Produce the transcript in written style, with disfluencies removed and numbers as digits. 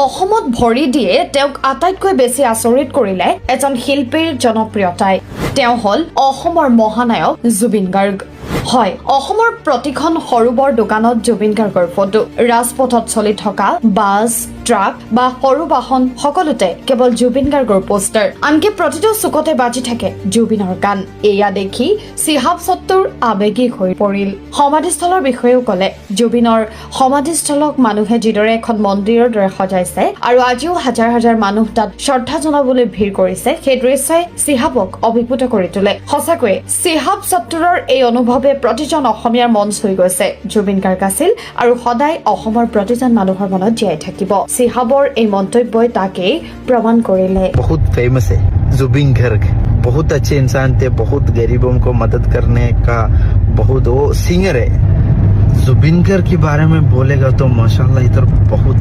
অসমত ভৰি দিয়ে তেওঁক আটাইতকৈ বেছি আচৰিত কৰিলে এজন শিল্পীৰ জনপ্ৰিয়তাই। তেওঁ হ'ল অসমৰ মহানায়ক জুবিন গাৰ্গ। হয়, অসমৰ প্ৰতিখন সৰু বৰ দোকানত জুবিন গাৰ্গৰ ফটো, ৰাজপথত চলি থকা বাছ, ট্ৰাক বা সৰু বাহন সকলোতে কেৱল জুবিন গাৰ্গৰ পোষ্টাৰ, আনকি প্ৰতিটো চুকতে বাজি থাকে জুবিনৰ গান। এয়া দেখি শিহাব চট্টুৰ আৱেগিক হৈ পৰিল। সমাধিস্থলৰ বিষয়েও ক'লে, জুবিনৰ সমাধিস্থলক মানুহে যিদৰে এখন মন্দিৰৰ দৰে সজাইছে আৰু আজিও হাজাৰ হাজাৰ মানুহ তাত শ্ৰদ্ধা জনাবলৈ ভিৰ কৰিছে, সেই দৃশ্যই শিহাবক অভিভূত কৰি তোলে। সঁচাকৈয়ে শিহাব চট্টুৰৰ এই অনুভৱে প্ৰতিজন অসমীয়াৰ মন চুই গৈছে। জুবিন গাৰ্গ আছিল আৰু সদায় অসমৰ প্ৰতিজন মানুহৰ মনত জীয়াই থাকিব। শিহাবৰ এই মন্তব্যই তাকেই প্ৰমাণ কৰিলে। बहुत फेमस है जुबिन गर्ग, बहुत अच्छे इंसान थे, बहुत गरीबों को मदद करने का बहुत वो सिंगर है। जुबिन गर्ग के बारे में बोलेगा तो माशाल्लाह इधर बहुत